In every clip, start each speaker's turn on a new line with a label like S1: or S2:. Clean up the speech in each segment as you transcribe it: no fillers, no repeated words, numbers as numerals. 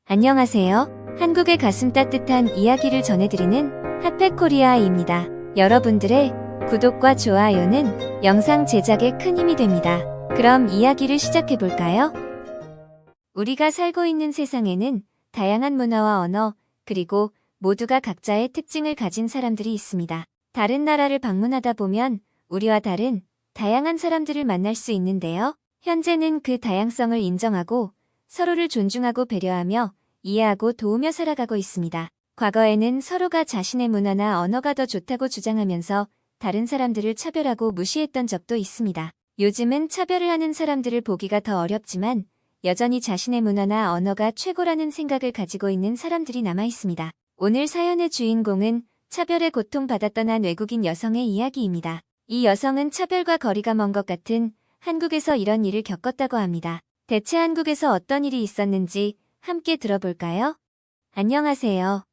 S1: 안녕하세요. 한국의 가슴 따뜻한 이야기를 전해드리는 핫팩코리아입니다. 여러분들의 구독과 좋아요는 영상 제작에 큰 힘이 됩니다. 그럼 이야기를 시작해볼까요? 우리가 살고 있는 세상에는 다양한 문화와 언어, 그리고 모두가 각자의 특징을 가진 사람들이 있습니다. 다른 나라를 방문하다 보면 우리와 다른 다양한 사람들을 만날 수 있는데요. 현재는 그 다양성을 인정하고 서로를 존중하고 배려하며 이해하고 도우며 살아가고 있습니다. 과거에는 서로가 자신의 문화나 언어가 더 좋다고 주장하면서 다른 사람들을 차별하고 무시했던 적도 있습니다. 요즘은 차별을 하는 사람들을 보기가 더 어렵지만 여전히 자신의 문화나 언어가 최고라는 생각을 가지고 있는 사람들이 남아 있습니다. 오늘 사연의 주인공은 차별에 고통받았던 한 외국인 여성의 이야기입니다. 이 여성은 차별과 거리가 먼 것 같은 한국에서 이런 일을 겪었다고 합니다. 대체 한국에서 어떤 일이 있었는지 함께 들어볼까요? 안녕하세요.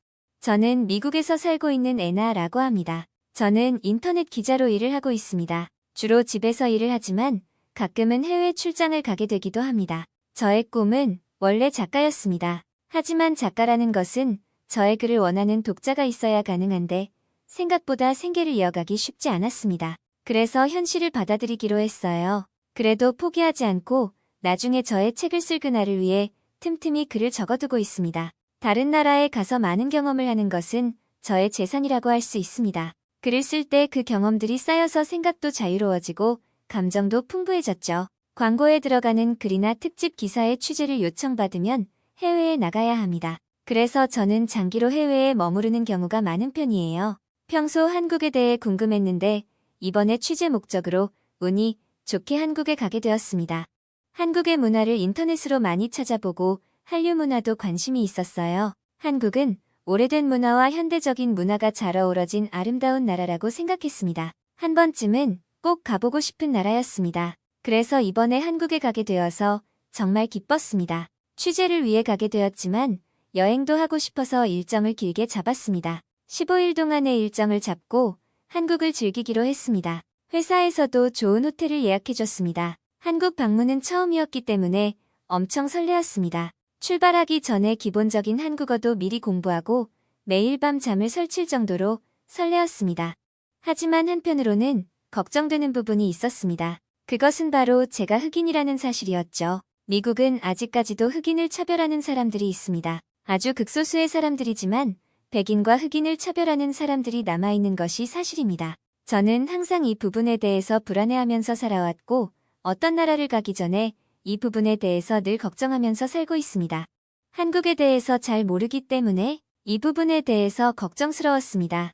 S1: 저는 미국에서 살고 있는 애나라고 합니다. 저는 인터넷 기자로 일을 하고 있습니다. 주로 집에서 일을 하지만 가끔은 해외 출장을 가게 되기도 합니다. 저의 꿈은 원래 작가였습니다. 하지만 작가라는 것은 저의 글을 원하는 독자가 있어야 가능한데 생각보다 생계를 이어가기 쉽지 않았습니다. 그래서 현실을 받아들이기로 했어요. 그래도 포기하지 않고 나중에 저의 책을 쓸 그날을 위해 틈틈이 글을 적어두고 있습니다. 다른 나라에 가서 많은 경험을 하는 것은 저의 재산이라고 할 수 있습니다. 글을 쓸 때 그 경험들이 쌓여서 생각도 자유로워지고 감정도 풍부해졌죠. 광고에 들어가는 글이나 특집 기사의 취재를 요청받으면 해외에 나가야 합니다. 그래서 저는 장기로 해외에 머무르는 경우가 많은 편이에요. 평소 한국에 대해 궁금했는데 이번에 취재 목적으로 운이 좋게 한국에 가게 되었습니다. 한국의 문화를 인터넷으로 많이 찾아보고 한류 문화도 관심이 있었어요. 한국은 오래된 문화와 현대적인 문화가 잘 어우러진 아름다운 나라라고 생각했습니다. 한 번쯤은 꼭 가보고 싶은 나라였습니다. 그래서 이번에 한국에 가게 되어서 정말 기뻤습니다. 취재를 위해 가게 되었지만 여행도 하고 싶어서 일정을 길게 잡았습니다. 15일 동안의 일정을 잡고 한국을 즐기기로 했습니다. 회사에서도 좋은 호텔을 예약해줬습니다. 한국 방문은 처음이었기 때문에 엄청 설레었습니다. 출발하기 전에 기본적인 한국어도 미리 공부하고 매일 밤 잠을 설칠 정도로 설레었습니다. 하지만 한편으로는 걱정되는 부분이 있었습니다. 그것은 바로 제가 흑인이라는 사실이었죠. 미국은 아직까지도 흑인을 차별하는 사람들이 있습니다. 아주 극소수의 사람들이지만 백인과 흑인을 차별하는 사람들이 남아있는 것이 사실입니다. 저는 항상 이 부분에 대해서 불안해하면서 살아왔고 어떤 나라를 가기 전에 이 부분에 대해서 늘 걱정하면서 살고 있습니다. 한국에 대해서 잘 모르기 때문에 이 부분에 대해서 걱정스러웠습니다.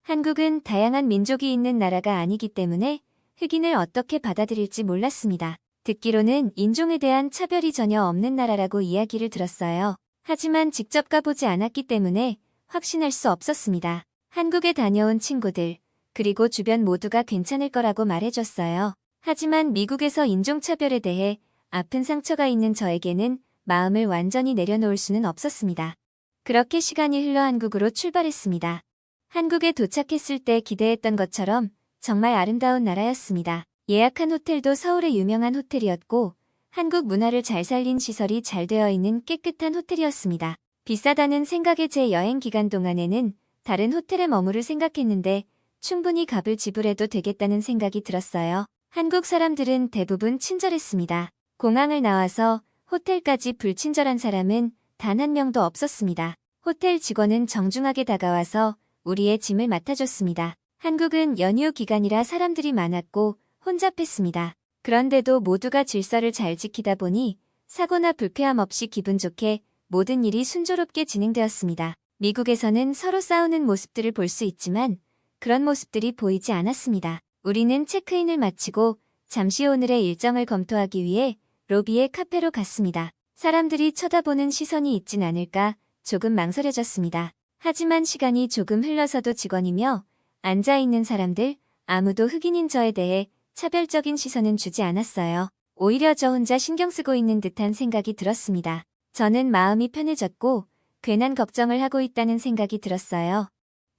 S1: 한국은 다양한 민족이 있는 나라가 아니기 때문에 흑인을 어떻게 받아들일지 몰랐습니다. 듣기로는 인종에 대한 차별이 전혀 없는 나라라고 이야기를 들었어요. 하지만 직접 가보지 않았기 때문에 확신할 수 없었습니다. 한국에 다녀온 친구들, 그리고 주변 모두가 괜찮을 거라고 말해줬어요. 하지만 미국에서 인종차별에 대해 아픈 상처가 있는 저에게는 마음을 완전히 내려놓을 수는 없었습니다. 그렇게 시간이 흘러 한국으로 출발했습니다. 한국에 도착했을 때 기대했던 것처럼 정말 아름다운 나라였습니다. 예약한 호텔도 서울의 유명한 호텔이었고 한국 문화를 잘 살린 시설이 잘 되어 있는 깨끗한 호텔이었습니다. 비싸다는 생각에 제 여행 기간 동안에는 다른 호텔에 머무를 생각했는데 충분히 값을 지불해도 되겠다는 생각이 들었어요. 한국 사람들은 대부분 친절했습니다. 공항을 나와서 호텔까지 불친절한 사람은 단 한 명도 없었습니다. 호텔 직원은 정중하게 다가와서 우리의 짐을 맡아줬습니다. 한국은 연휴 기간이라 사람들이 많았고 혼잡했습니다. 그런데도 모두가 질서를 잘 지키다 보니 사고나 불쾌함 없이 기분 좋게 모든 일이 순조롭게 진행되었습니다. 미국에서는 서로 싸우는 모습들을 볼 수 있지만 그런 모습들이 보이지 않았습니다. 우리는 체크인을 마치고 잠시 오늘의 일정을 검토하기 위해 로비의 카페로 갔습니다. 사람들이 쳐다보는 시선이 있진 않을까 조금 망설여졌습니다. 하지만 시간이 조금 흘러서도 직원이며 앉아있는 사람들 아무도 흑인인 저에 대해 차별적인 시선은 주지 않았어요. 오히려 저 혼자 신경 쓰고 있는 듯한 생각이 들었습니다. 저는 마음이 편해졌고 괜한 걱정을 하고 있다는 생각이 들었어요.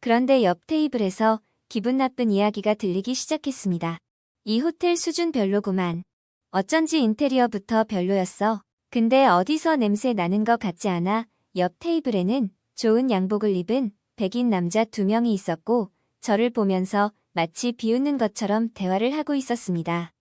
S1: 그런데 옆 테이블에서 기분 나쁜 이야기가 들리기 시작했습니다. 이 호텔 수준 별로구만. 어쩐지 인테리어부터 별로였어. 근데 어디서 냄새 나는 것 같지 않아 옆 테이블에는 좋은 양복을 입은 백인 남자 2명이 있었고 저를 보면서 마치 비웃는 것처럼 대화를 하고 있었습니다.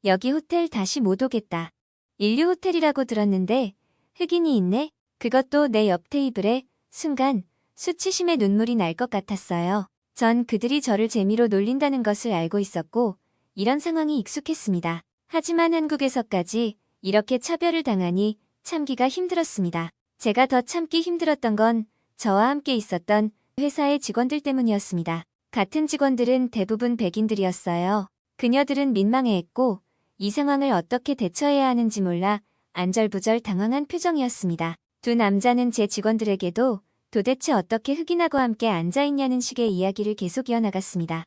S1: 여기 호텔 다시 못 오겠다. 인류 호텔이라고 들었는데 흑인이 있네? 그것도 내 옆 테이블에. 순간 수치심에 눈물이 날 것 같았어요. 전 그들이 저를 재미로 놀린다는 것을 알고 있었고 이런 상황이 익숙했습니다. 하지만 한국에서까지 이렇게 차별을 당하니 참기가 힘들었습니다. 제가 더 참기 힘들었던 건 저와 함께 있었던 회사의 직원들 때문이었습니다. 같은 직원들은 대부분 백인들이었어요. 그녀들은 민망해했고 이 상황을 어떻게 대처해야 하는지 몰라 안절부절 당황한 표정이었습니다. 두 남자는 제 직원들에게도 도대체 어떻게 흑인하고 함께 앉아있냐는 식의 이야기를 계속 이어나갔습니다.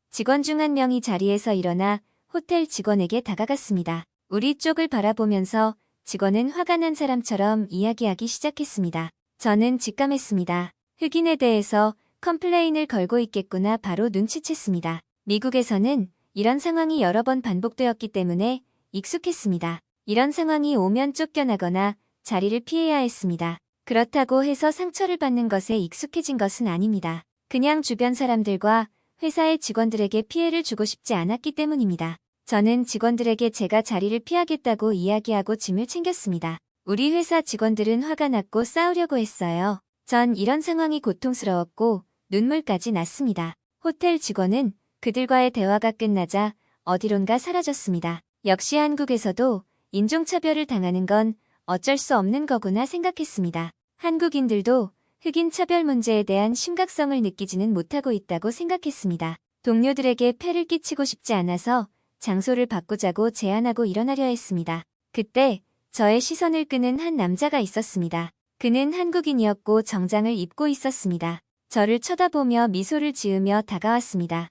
S1: 직원 중 한 명이 자리에서 일어나 호텔 직원에게 다가갔습니다. 우리 쪽을 바라보면서 직원은 화가 난 사람처럼 이야기하기 시작했습니다. 저는 직감했습니다. 흑인에 대해서 컴플레인을 걸고 있겠구나 바로 눈치챘습니다. 미국에서는 이런 상황이 여러 번 반복되었기 때문에 익숙했습니다. 이런 상황이 오면 쫓겨나거나 자리를 피해야 했습니다. 그렇다고 해서 상처를 받는 것에 익숙해진 것은 아닙니다. 그냥 주변 사람들과 회사의 직원들에게 피해를 주고 싶지 않았기 때문입니다. 저는 직원들에게 제가 자리를 피하겠다고 이야기하고 짐을 챙겼습니다. 우리 회사 직원들은 화가 났고 싸우려고 했어요. 전 이런 상황이 고통스러웠고 눈물까지 났습니다. 호텔 직원은 그들과의 대화가 끝나자 어디론가 사라졌습니다. 역시 한국에서도 인종차별을 당하는 건 어쩔 수 없는 거구나 생각했습니다. 한국인들도 흑인 차별 문제에 대한 심각성을 느끼지는 못하고 있다고 생각했습니다. 동료들에게 폐를 끼치고 싶지 않아서 장소를 바꾸자고 제안하고 일어나려 했습니다. 그때 저의 시선을 끄는 한 남자가 있었습니다. 그는 한국인이었고 정장을 입고 있었습니다. 저를 쳐다보며 미소를 지으며 다가왔습니다.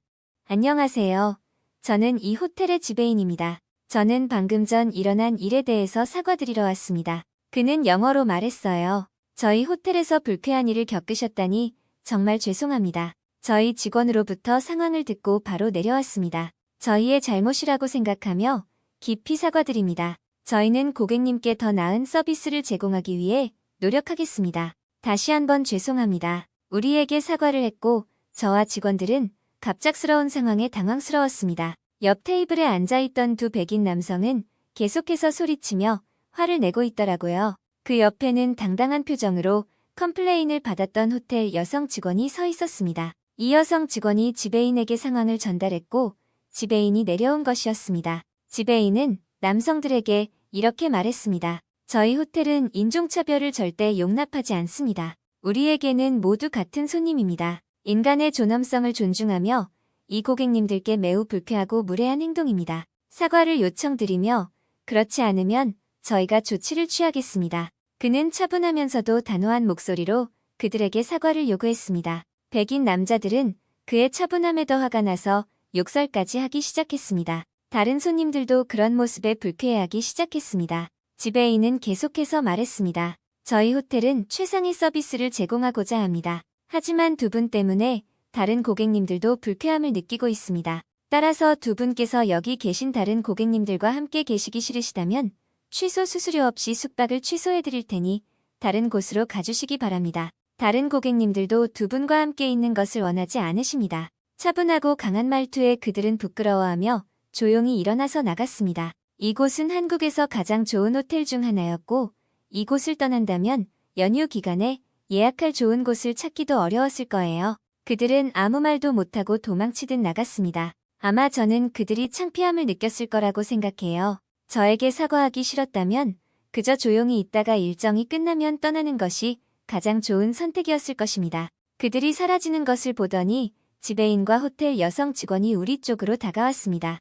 S1: 안녕하세요. 저는 이 호텔의 지배인입니다. 저는 방금 전 일어난 일에 대해서 사과드리러 왔습니다. 그는 영어로 말했어요. 저희 호텔에서 불쾌한 일을 겪으셨다니 정말 죄송합니다. 저희 직원으로부터 상황을 듣고 바로 내려왔습니다. 저희의 잘못이라고 생각하며 깊이 사과드립니다. 저희는 고객님께 더 나은 서비스를 제공하기 위해 노력하겠습니다. 다시 한번 죄송합니다. 우리에게 사과를 했고 저와 직원들은 갑작스러운 상황에 당황스러웠습니다. 옆 테이블에 앉아있던 두 백인 남성은 계속해서 소리치며 화를 내고 있더라고요. 그 옆에는 당당한 표정으로 컴플레인을 받았던 호텔 여성 직원이 서 있었습니다. 이 여성 직원이 지배인에게 상황을 전달했고 지배인이 내려온 것이었습니다. 지배인은 남성들에게 이렇게 말했습니다. 저희 호텔은 인종차별을 절대 용납하지 않습니다. 우리에게는 모두 같은 손님입니다. 인간의 존엄성을 존중하며 이 고객님들께 매우 불쾌하고 무례한 행동입니다. 사과를 요청드리며 그렇지 않으면 저희가 조치를 취하겠습니다. 그는 차분하면서도 단호한 목소리로 그들에게 사과를 요구했습니다. 백인 남자들은 그의 차분함에 더 화가 나서 욕설까지 하기 시작했습니다. 다른 손님들도 그런 모습에 불쾌해하기 시작했습니다. 지배인은 계속해서 말했습니다. 저희 호텔은 최상의 서비스를 제공하고자 합니다. 하지만 두 분 때문에 다른 고객님들도 불쾌함을 느끼고 있습니다. 따라서 두 분께서 여기 계신 다른 고객님들과 함께 계시기 싫으시다면 취소 수수료 없이 숙박을 취소해드릴 테니 다른 곳으로 가주시기 바랍니다. 다른 고객님들도 두 분과 함께 있는 것을 원하지 않으십니다. 차분하고 강한 말투에 그들은 부끄러워하며 조용히 일어나서 나갔습니다. 이곳은 한국에서 가장 좋은 호텔 중 하나였고 이곳을 떠난다면 연휴 기간에 예약할 좋은 곳을 찾기도 어려웠을 거예요. 그들은 아무 말도 못하고 도망치듯 나갔습니다. 아마 저는 그들이 창피함을 느꼈을 거라고 생각해요. 저에게 사과하기 싫었다면 그저 조용히 있다가 일정이 끝나면 떠나는 것이 가장 좋은 선택이었을 것입니다. 그들이 사라지는 것을 보더니 지배인과 호텔 여성 직원이 우리 쪽으로 다가왔습니다.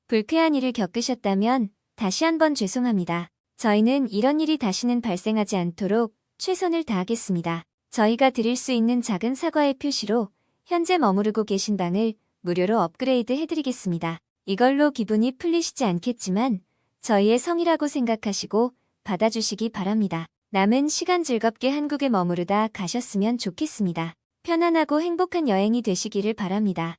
S1: 불쾌한 일을 겪으셨다면 다시 한번 죄송합니다. 저희는 이런 일이 다시는 발생하지 않도록 최선을 다하겠습니다. 저희가 드릴 수 있는 작은 사과의 표시로 현재 머무르고 계신 방을 무료로 업그레이드 해드리겠습니다. 이걸로 기분이 풀리시지 않겠지만 저희의 성의라고 생각하시고 받아주시기 바랍니다. 남은 시간 즐겁게 한국에 머무르다 가셨으면 좋겠습니다. 편안하고 행복한 여행이 되시기를 바랍니다.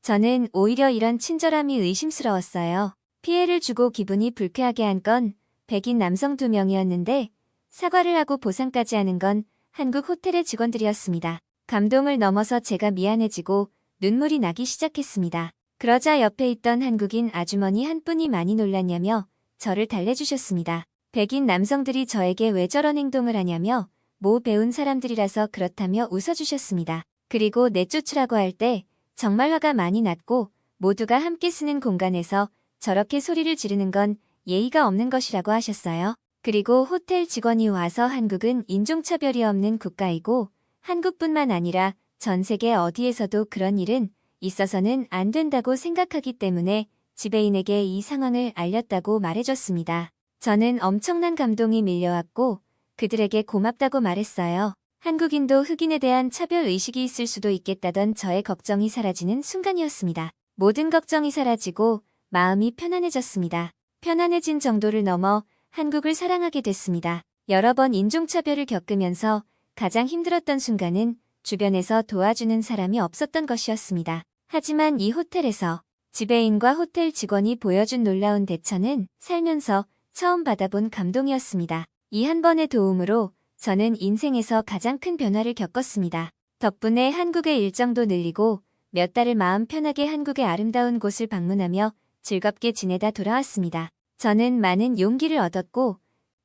S1: 저는 오히려 이런 친절함이 의심스러웠어요. 피해를 주고 기분이 불쾌하게 한 건 백인 남성 2명이었는데 사과를 하고 보상까지 하는 건 한국 호텔의 직원들이었습니다. 감동을 넘어서 제가 미안해지고 눈물이 나기 시작했습니다. 그러자 옆에 있던 한국인 아주머니 한 분이 많이 놀랐냐며 저를 달래주셨습니다. 백인 남성들이 저에게 왜 저런 행동을 하냐며 모 배운 사람들이라서 그렇다며 웃어주셨습니다. 그리고 내쫓으라고 할 때 정말 화가 많이 났고 모두가 함께 쓰는 공간에서 저렇게 소리를 지르는 건 예의가 없는 것이라고 하셨어요. 그리고 호텔 직원이 와서 한국은 인종차별이 없는 국가이고 한국뿐만 아니라 전 세계 어디에서도 그런 일은 있어서는 안 된다고 생각하기 때문에 지배인에게 이 상황을 알렸다고 말해줬습니다. 저는 엄청난 감동이 밀려왔고 그들에게 고맙다고 말했어요. 한국인도 흑인에 대한 차별 의식이 있을 수도 있겠다던 저의 걱정이 사라지는 순간이었습니다. 모든 걱정이 사라지고 마음이 편안해졌습니다. 편안해진 정도를 넘어 한국을 사랑하게 됐습니다. 여러 번 인종차별을 겪으면서 가장 힘들었던 순간은 주변에서 도와주는 사람이 없었던 것이었습니다. 하지만 이 호텔에서 지배인과 호텔 직원이 보여준 놀라운 대처는 살면서 처음 받아본 감동이었습니다. 이 한 번의 도움으로 저는 인생에서 가장 큰 변화를 겪었습니다. 덕분에 한국의 일정도 늘리고 몇 달을 마음 편하게 한국의 아름다운 곳을 방문하며 즐겁게 지내다 돌아왔습니다. 저는 많은 용기를 얻었고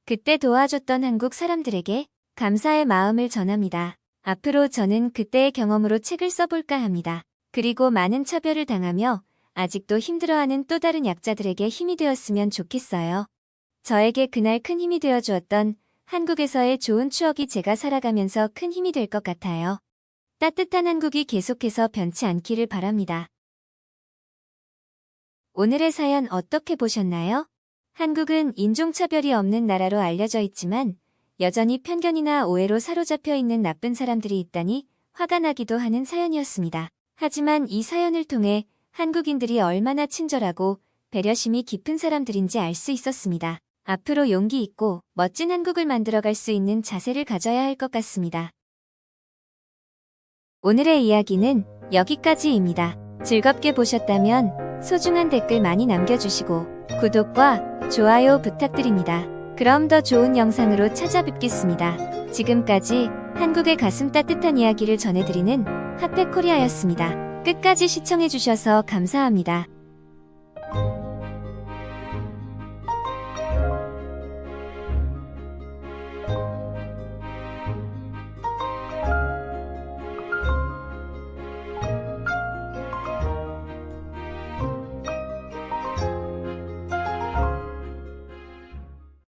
S1: 그때 도와줬던 한국 사람들에게 감사의 마음을 전합니다. 앞으로 저는 그때의 경험으로 책을 써볼까 합니다. 그리고 많은 차별을 당하며 아직도 힘들어하는 또 다른 약자들에게 힘이 되었으면 좋겠어요. 저에게 그날 큰 힘이 되어주었던 한국에서의 좋은 추억이 제가 살아가면서 큰 힘이 될 것 같아요. 따뜻한 한국이 계속해서 변치 않기를 바랍니다. 오늘의 사연 어떻게 보셨나요? 한국은 인종차별이 없는 나라로 알려져 있지만 여전히 편견이나 오해로 사로잡혀 있는 나쁜 사람들이 있다니 화가 나기도 하는 사연이었습니다. 하지만 이 사연을 통해 한국인들이 얼마나 친절하고 배려심이 깊은 사람들인지 알 수 있었습니다. 앞으로 용기 있고 멋진 한국을 만들어갈 수 있는 자세를 가져야 할 것 같습니다. 오늘의 이야기는 여기까지입니다. 즐겁게 보셨다면 소중한 댓글 많이 남겨주시고 구독과 좋아요 부탁드립니다. 그럼 더 좋은 영상으로 찾아뵙겠습니다. 지금까지 한국의 가슴 따뜻한 이야기를 전해드리는 핫팩코리아였습니다. 끝까지 시청해주셔서 감사합니다.